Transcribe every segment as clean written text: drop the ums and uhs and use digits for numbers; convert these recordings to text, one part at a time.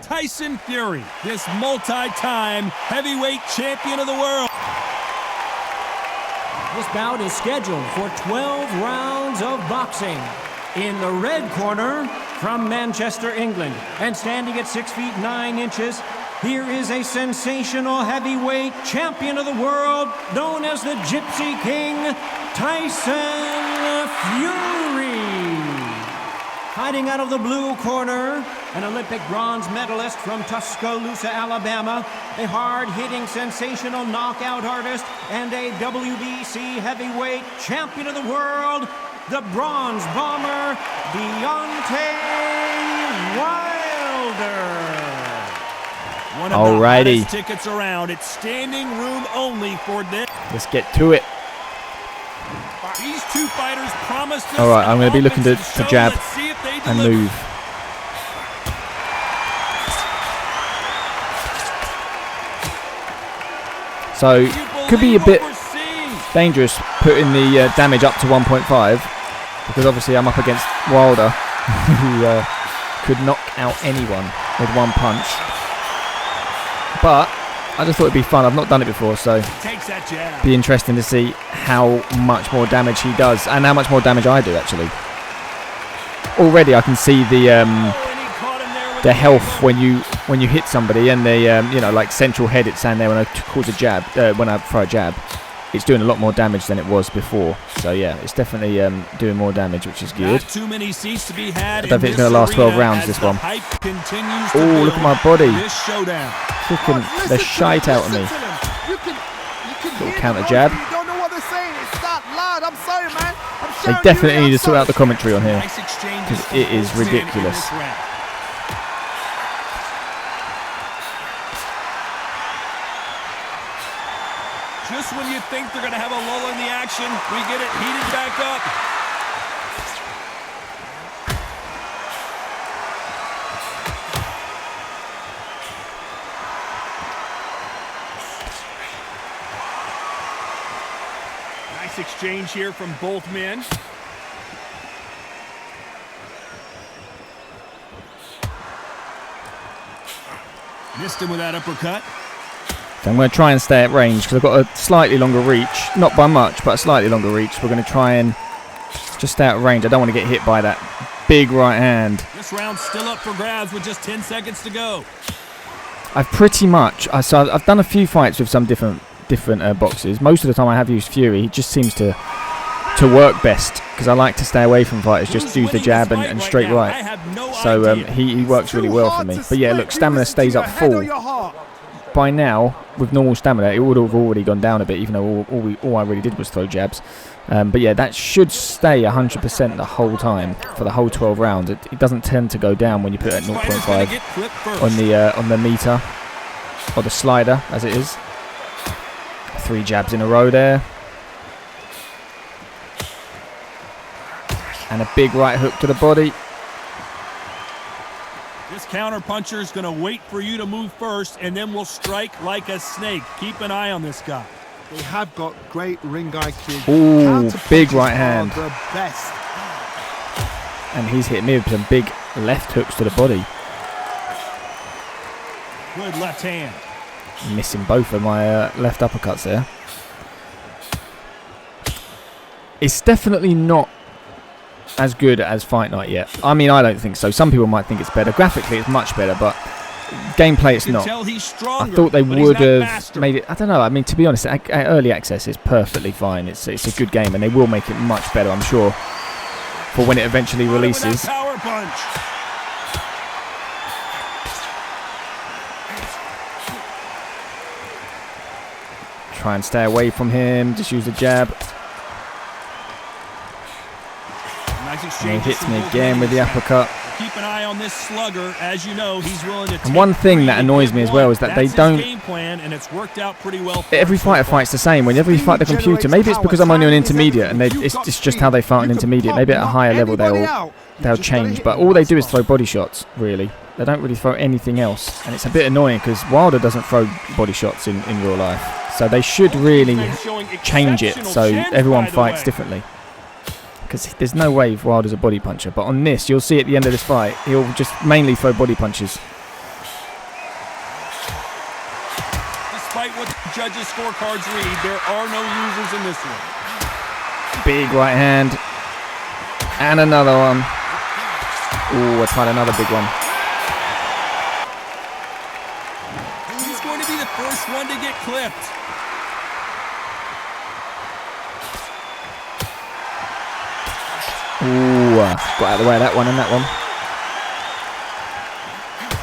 Tyson Fury, this multi-time heavyweight champion of the world. This bout is scheduled for 12 rounds of boxing. In the red corner, from Manchester, England, and standing at 6 feet 9 inches, here is a sensational heavyweight champion of the world, known as the Gypsy King, Tyson Fury. Fighting out of the blue corner, an Olympic bronze medalist from Tuscaloosa, Alabama, a hard-hitting, sensational knockout artist, and a WBC heavyweight champion of the world, the bronze bomber, Deontay Wilder. One of the hottest tickets around. It's standing room only for this. Let's get to it. These two fighters promised us. All right, I'm going to be looking to jab and move. So, could be a bit dangerous putting the damage up to 1.5 because obviously I'm up against Wilder, who could knock out anyone with one punch. But I just thought it'd be fun. I've not done it before, so be interesting to see how much more damage he does and how much more damage I do. Actually, already I can see the health when you hit somebody, and the like central head it's saying there when I cause a jab, when I throw a jab, it's doing a lot more damage than it was before. So yeah, it's definitely doing more damage, which is good. Too many seats to be had. I don't think it's going to last 12 rounds, this one. Oh, look at my body. Kicking the shite out of me. Little counter jab. They definitely need to sort out the commentary on here, because it is ridiculous. Just when you think they're going to have a lull in the action, we get it heated back up. Nice exchange here from both men. Missed him with that uppercut. So I'm going to try and stay at range because I've got a slightly longer reach. Not by much, but a slightly longer reach. We're going to try and just stay out of range. I don't want to get hit by that big right hand. This round's still up for grabs with just 10 seconds to go. I've pretty much... So I've done a few fights with some different boxes. Most of the time I have used Fury. He just seems to work best because I like to stay away from fighters. Just use the jab and straight right. So he works really well for me. But yeah, look, stamina stays up full. By now, with normal stamina, it would have already gone down a bit, even though all I really did was throw jabs. But yeah, that should stay 100% the whole time for the whole 12 rounds. It doesn't tend to go down when you put it at 0.5 on the meter or the slider, as it is. 3 jabs in a row there, and a big right hook to the body. This counter puncher is going to wait for you to move first, and then will strike like a snake. Keep an eye on this guy. They have got great ring IQ. Ooh, big right hand. The best. And he's hit me with some big left hooks to the body. Good left hand. Missing both of my left uppercuts there. It's definitely not as good as Fight Night yet. I mean, I don't think so. Some people might think it's better. Graphically, it's much better, but gameplay, it's not. I thought they would have made it. I don't know. I mean, to be honest, early access is perfectly fine. It's a good game, and they will make it much better, I'm sure, for when it eventually releases. Power punch. Try and stay away from him. Just use the jab. And he hits me again with the uppercut. Keep an eye on this slugger. As you know, he's willing to. And one thing that annoys me as well is that they don't. Game plan, and it's worked out pretty well. Every fighter fights the same. Whenever you fight the computer, maybe it's because I'm only on intermediate, and it's just how they fight on intermediate. Maybe at a higher level they'll change, but all they do is throw body shots. Really, they don't really throw anything else, and it's a bit annoying because Wilder doesn't throw body shots in real life. So they should really change it so everyone fights differently. Because there's no way Wilder's a body puncher. But on this, you'll see at the end of this fight, he'll just mainly throw body punches. Despite what the judges' scorecards read, there are no losers in this one. Big right hand. And another one. Ooh, I tried another big one. He's going to be the first one to get clipped. Ooh, got out of the way of that one and that one.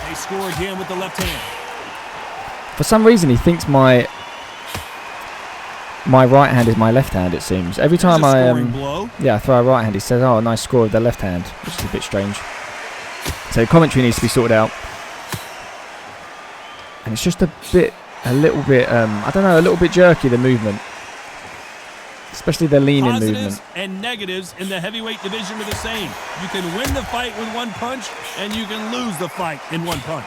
They score again with the left hand. For some reason, he thinks my right hand is my left hand, it seems. Every time I throw a right hand, he says, oh, nice score with the left hand, which is a bit strange. So commentary needs to be sorted out. And it's just a little bit, I don't know, a little bit jerky, the movement. Especially the leaning movement. And negatives in the heavyweight division are the same. You can win the fight with one punch, and you can lose the fight in one punch.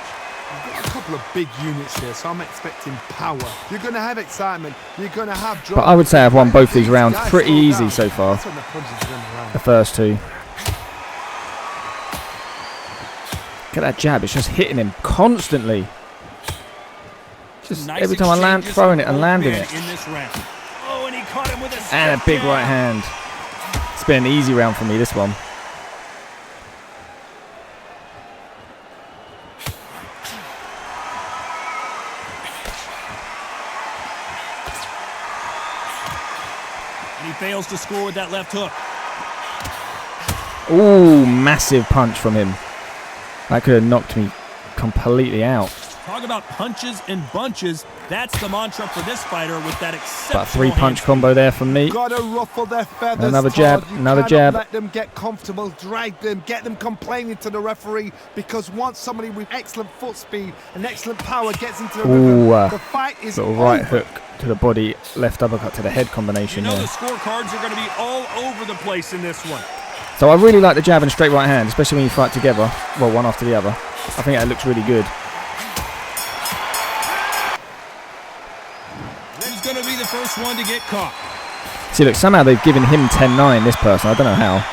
You've got a couple of big units here, so I'm expecting power. You're going to have excitement. You're going to have drama. But I would say I've won both these rounds pretty easy so far. The first two. Look at that jab. It's just hitting him constantly. Just Nice every time I land, throwing it and landing it. In this round. Oh, and he caught him with a And a big right hand. It's been an easy round for me, this one. And he fails to score with that left hook. Ooh, massive punch from him. That could have knocked me completely out. Talk about punches and bunches. That's the mantra for this fighter with that exceptional About a 3-punch combo there from me. Gotta ruffle their feathers. Another jab, Todd. You another cannot jab. Let them get comfortable, drag them, get them complaining to the referee, because once somebody with excellent foot speed and excellent power gets into the rhythm, the fight is little right hook to the body, left uppercut to the head combination You know there. the scorecards are going to be all over the place in this one. So I really like the jab and straight right hand, especially when you fight together. Well, one after the other. I think that looks really good. Who's going to be the first one to get caught? See, look, somehow they've given him 10-9, this person. I don't know how.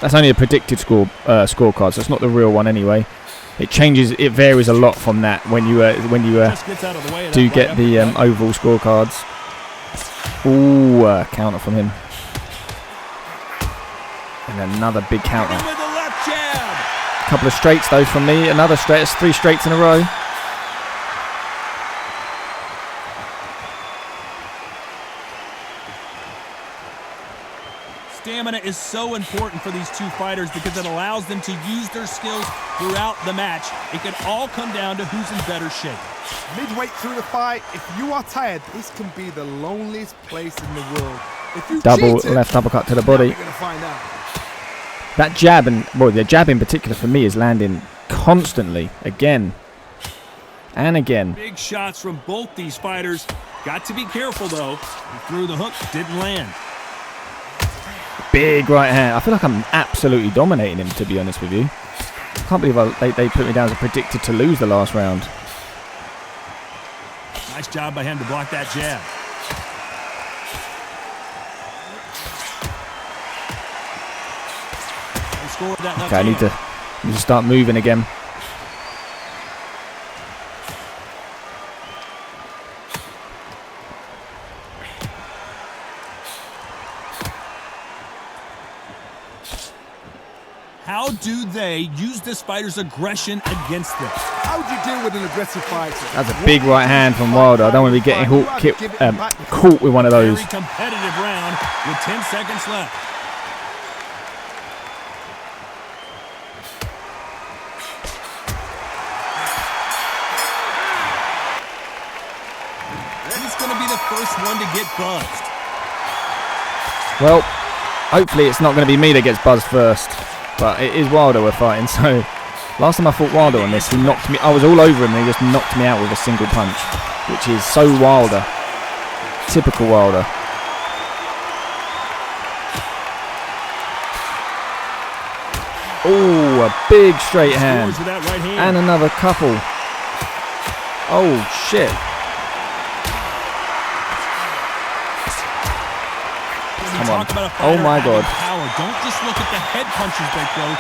That's only a predicted scorecard, so it's not the real one anyway. It changes, it varies a lot from that when you do get the overall scorecards. Ooh, counter from him. And another big counter. With the left jab. Couple of straights though from me. Another straight. It's 3 straights in a row. Stamina is so important for these two fighters because it allows them to use their skills throughout the match. It can all come down to who's in better shape. Midway through the fight, if you are tired, this can be the loneliest place in the world. If you Double cheated, left uppercut to the body. you're gonna find out. That jab, and well, the jab in particular for me is landing constantly, again and again. Big shots from both these fighters. Got to be careful though. He threw the hook, didn't land. Big right hand. I feel like I'm absolutely dominating him, to be honest with you. I can't believe they put me down as a predicted to lose the last round. Nice job by him to block that jab. He scored that left Okay, I need to start moving again. How do they use this fighter's aggression against them? How would you deal with an aggressive fighter? That's a big right hand from Wilder. I don't want to be getting caught with one of those. Very competitive round with 10 seconds left. He's going to be the first one to get buzzed. Well, hopefully it's not going to be me that gets buzzed first. But it is Wilder we're fighting, so last time I fought Wilder on this, he knocked me. I was all over him and he just knocked me out with a single punch, which is so Wilder. Typical Wilder. Oh, a big straight hand. And another couple. Oh, shit. Come one. Talk about a Oh fighter my having God. power. Don't just look at the head punches they throw.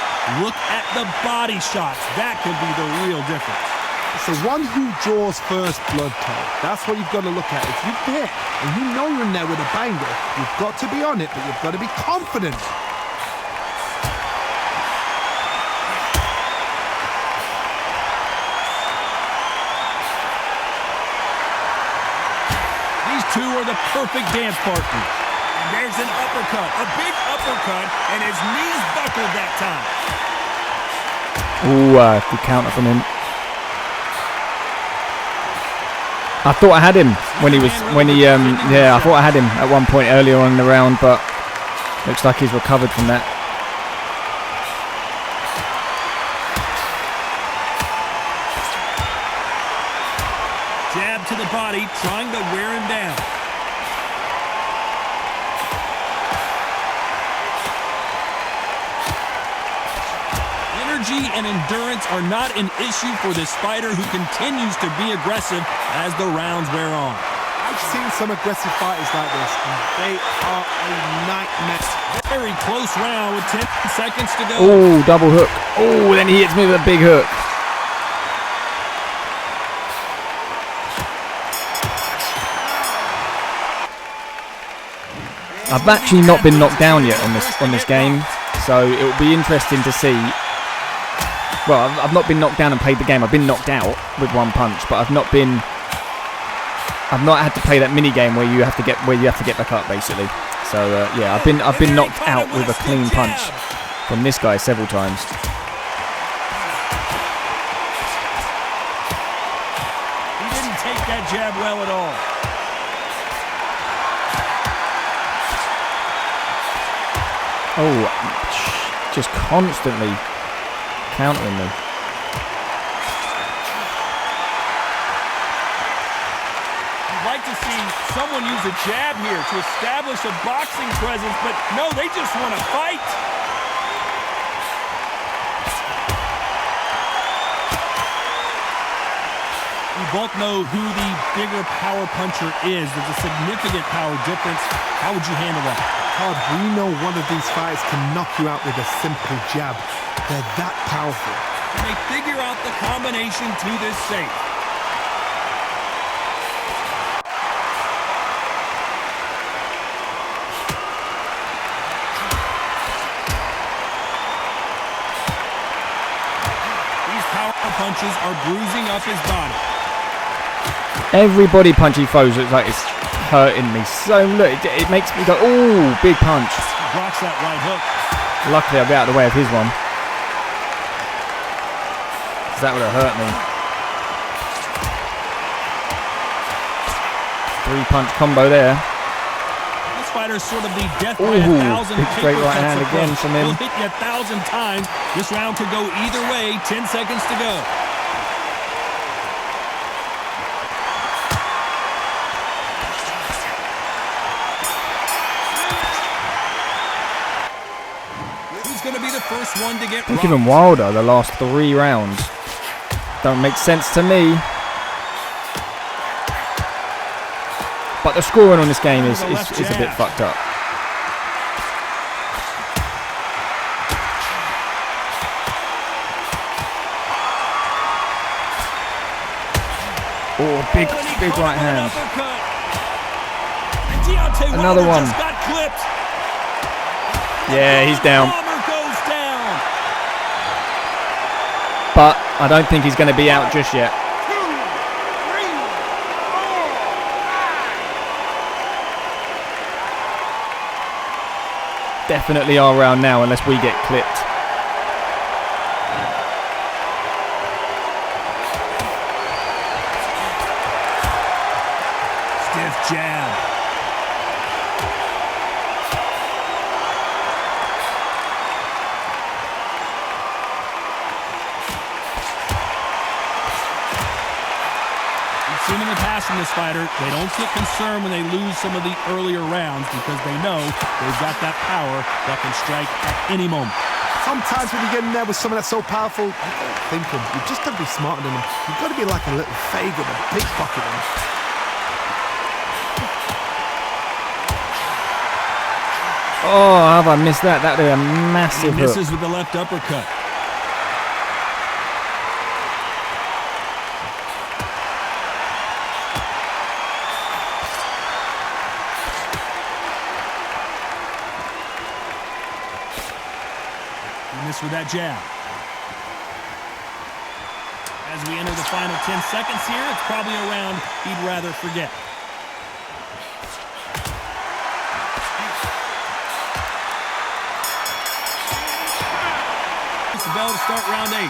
Look at the body shots. That could be the real difference. It's the one who draws first blood, Todd. That's what you've got to look at. If you're there and you know you're in there with a banger, you've got to be on it, but you've got to be confident. These two are the perfect dance partners. And there's an uppercut, a big uppercut, and his knees buckled that time. Ooh, good counter from him. I thought I had him yeah, I thought I had him at one point earlier on in the round, but looks like he's recovered from that. Jab to the body, trying to wear him down. Energy and endurance are not an issue for this fighter who continues to be aggressive as the rounds wear on. I've seen some aggressive fighters like this, and they are a nightmare. Very close round with 10 seconds to go. Oh, double hook. Oh, then he hits me with a big hook. I've actually not been knocked down yet on this game, so it will be interesting to see. Well, I've not been knocked down and played the game. I've been knocked out with one punch, but I've not had to play that mini game where you have to get back up, basically. So yeah, I've been knocked out with a clean punch from this guy several times. He didn't take that jab well at all. Oh, just constantly countering me. You'd like to see someone use a jab here to establish a boxing presence, but no, they just want to fight. We both know who the bigger power puncher is. There's a significant power difference. How would you handle that? Todd, we know one of these fighters can knock you out with a simple jab. They're that powerful. Can they figure out the combination to this safe? These power punches are bruising up his body. Every body punch he throws looks like it's hurting me. So look, it makes me go, ooh, big punch. Blocks that right hook. Luckily, I'll be out of the way of his one. That would have hurt me. 3-punch combo there. This fighter's sort of the death by 1,000 big straight right hand approach. again from him. He'll hit you 1,000 times. This round could go either way. 10 seconds to go. Who's going to be the first one to get rocked? Even Wilder, the last 3 rounds. Don't make sense to me. But the scoring on this game is a bit fucked up. Oh, big right hand. Another one. Yeah, he's down. But I don't think he's going to be out just yet. Definitely our round now, unless we get clipped. Stiff jab. Seen in the past from this fighter, they don't get concerned when they lose some of the earlier rounds because they know they've got that power that can strike at any moment. Sometimes when you get in there with someone that's so powerful, you gotta think him. You just gotta be smarter than him. You've got to be like a little faggot, a pickpocket him. Oh, how have I missed that? That would be a massive He misses hook. with the left uppercut. He missed with that jab. As we enter the final 10 seconds here, it's probably a round he'd rather forget. It's the bell to start round 8.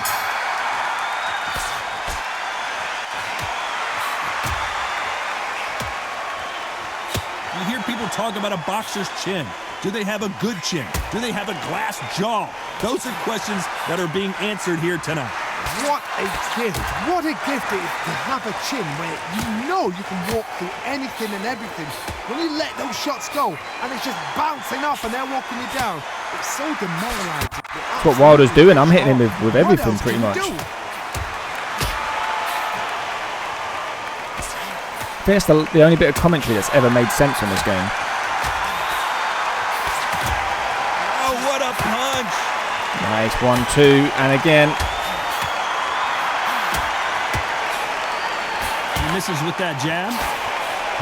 You hear people talk about a boxer's chin. Do they have a good chin? Do they have a glass jaw? Those are questions that are being answered here tonight. What a gift. What a gift it is to have a chin where you know you can walk through anything and everything. When you let those shots go and it's just bouncing off and they're walking you down, it's so demoralizing. That's what Wilder's doing. I'm hitting him with everything pretty much. I think that's the only bit of commentary that's ever made sense on this game. Oh, what a punch! Nice 1-2, and again. He misses with that jab.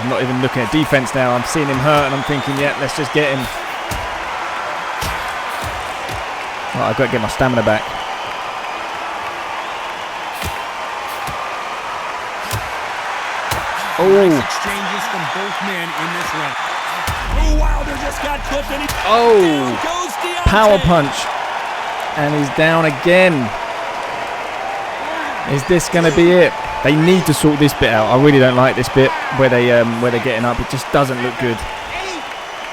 I'm not even looking at defense now. I'm seeing him hurt, and I'm thinking, yeah, let's just get him. Oh, I've got to get my stamina back. Oh. Nice exchanges from both men in this round. Oh, Wilder just got clipped and down goes Deontay. Power punch. And he's down again. Is this going to be it? They need to sort this bit out. I really don't like this bit where they're getting up. It just doesn't look good.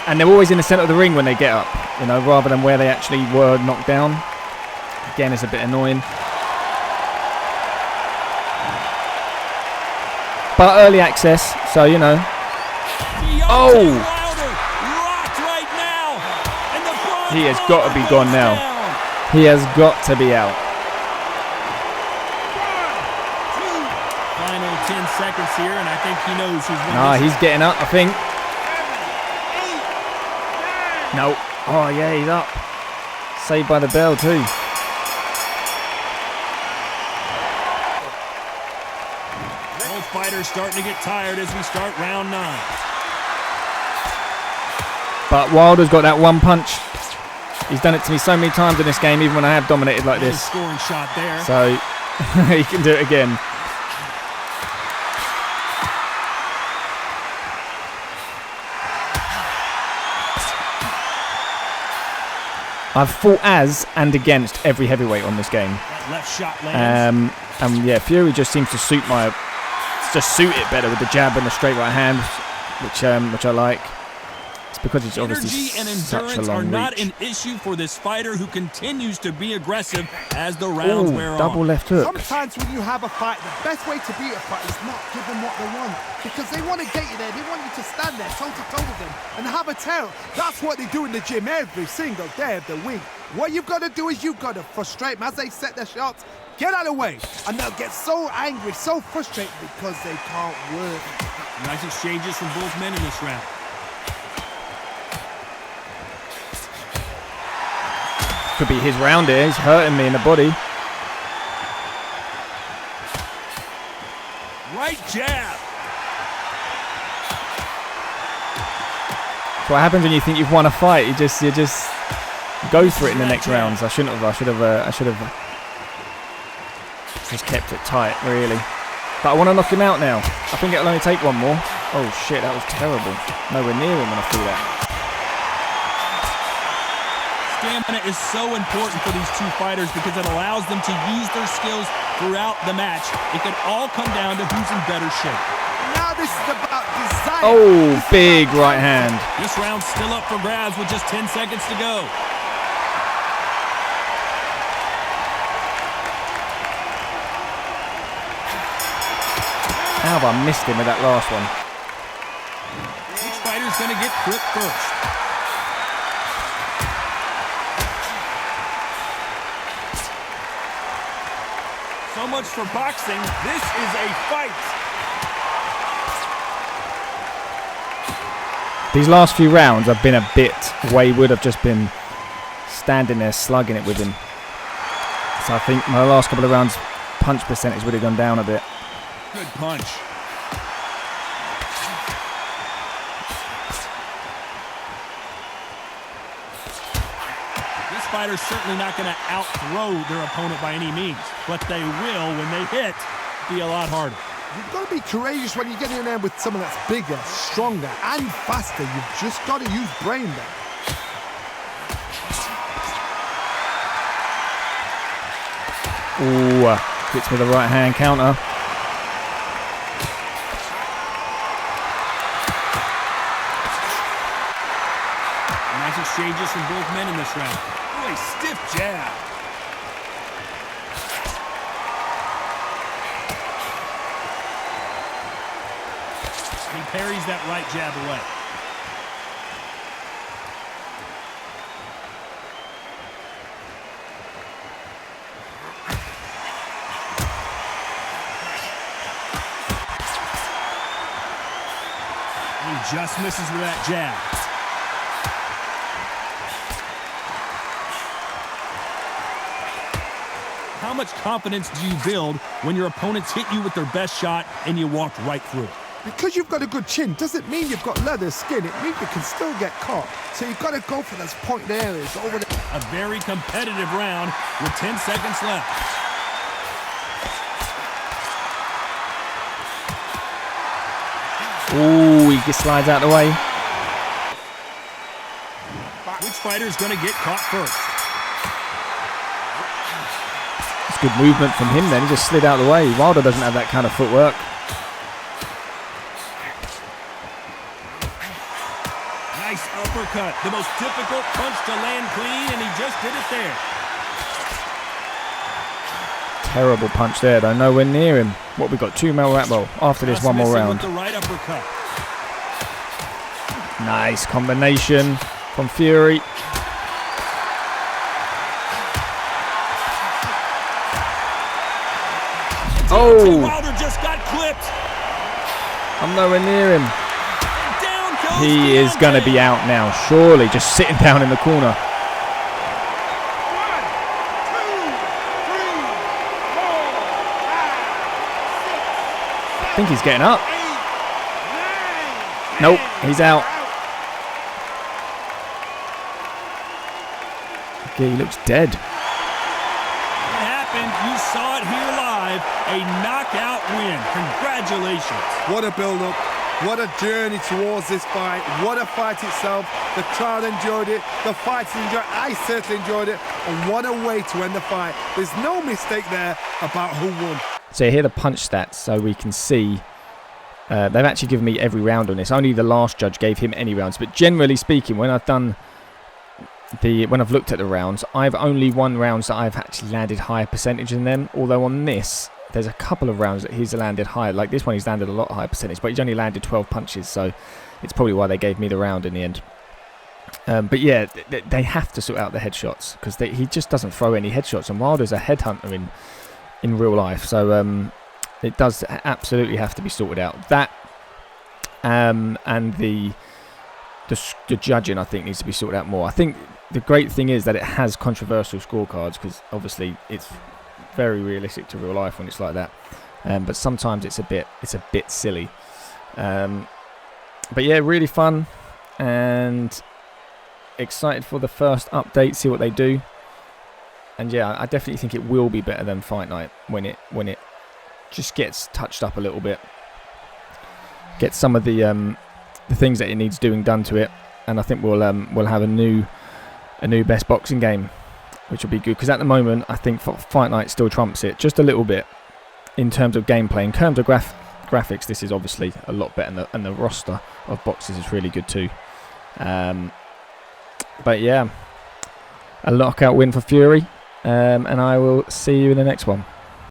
And they're always in the centre of the ring when they get up, you know, rather than where they actually were knocked down. Again, it's a bit annoying. But early access, so you know. Oh! Right now, and he has got to be gone now. He has got to be out. Final 10 seconds here, and I think he knows who's winning. Nah, he's getting up, I think. No. Oh, yeah, he's up. Saved by the bell, too. Both fighters starting to get tired as we start round 9. But Wilder's got that one punch. He's done it to me so many times in this game, even when I have dominated like this. Scoring shot there. So he can do it again. I've fought as and against every heavyweight on this game. That left shot lands. And yeah, Fury just seems to suit it better with the jab and the straight right hand, which I like. It's because it's obviously energy and such a endurance long are not reach. an issue for this fighter who continues to be aggressive as the rounds wear on. Double left hook. Sometimes when you have a fight, the best way to beat a fight is not give them what they want. Because they want to get you there. They want you to stand there toe-to-toe with them and have a tail. That's what they do in the gym every single day of the week. What you've got to do is you've got to frustrate them as they set their shots. Get out of the way. And they'll get so angry, so frustrated because they can't work. Nice exchanges from both men in this round. Could be his round here. He's hurting me in the body. Right jab. That's what happens when you think you've won a fight. You just go for it in the next rounds. I should have just kept it tight, really. But I want to knock him out now. I think it'll only take one more. Oh shit, that was terrible. Nowhere near him when I threw that. Stamina is so important for these two fighters because it allows them to use their skills throughout the match. It could all come down to who's in better shape. Now this is about desire. Oh, big right hand. This round's still up for grabs with just 10 seconds to go. How have I missed him with that last one? Which fighter's going to get clipped first? So much for boxing. This is a fight. These last few rounds I've been a bit wayward. I've just been standing there slugging it with him. So I think my last couple of rounds punch percentage would have gone down a bit. Good punch. This fighter's certainly not going to out-throw their opponent by any means, but they will, when they hit, be a lot harder. You've got to be courageous when you get in there with someone that's bigger, stronger, and faster. You've just got to use brain there. Ooh, hits with a right hand counter. Nice exchanges from both men in this round. Oh, a stiff jab. He parries that right jab away. He just misses with that jab. How much confidence do you build when your opponents hit you with their best shot and you walk right through? Because you've got a good chin doesn't mean you've got leather skin. It means you can still get caught. So you've got to go for those point areas over the... A very competitive round with 10 seconds left. Ooh, he just slides out the way. Which fighter's going to get caught first? It's good movement from him then. He just slid out the way. Wilder doesn't have that kind of footwork. Nice uppercut. The most difficult punch to land clean, and he just did it there. Terrible punch there though. Nowhere near him. What, we got 2 more rounds. Well, after this, one more round. With the right uppercut. Nice combination from Fury. Oh! Wilder just got clipped. I'm nowhere near him. And down goes He is going to be out now, surely, just sitting down in the corner. I think he's getting up. Nope, he's out. Okay, he looks dead. It happened. You saw it here live. A knockout win. Congratulations. What a build-up. What a journey towards this fight. What a fight itself. The crowd enjoyed it. The fighters enjoyed it. I certainly enjoyed it. And what a way to end the fight. There's no mistake there about who won. So here are the punch stats so we can see. They've actually given me every round on this. Only the last judge gave him any rounds. But generally speaking, when I've looked at the rounds, I've only won rounds that I've actually landed higher percentage in them. Although on this, there's a couple of rounds that he's landed higher. Like this one, he's landed a lot higher percentage, but he's only landed 12 punches. So it's probably why they gave me the round in the end. But yeah, they have to sort out the headshots because he just doesn't throw any headshots. And Wilder's a headhunter in real life. So it does absolutely have to be sorted out. That and the judging, I think, needs to be sorted out more. I think the great thing is that it has controversial scorecards because obviously it's very realistic to real life when it's like that. But sometimes it's a bit silly. But yeah, really fun and excited for the first update. See what they do. And yeah, I definitely think it will be better than Fight Night when it just gets touched up a little bit. Get some of the things that it needs doing done to it, and I think we'll have a new best boxing game, which will be good because at the moment I think Fight Night still trumps it just a little bit in terms of gameplay. In terms of graphics, this is obviously a lot better, and the roster of boxes is really good too. But yeah, a knockout win for Fury, and I will see you in the next one.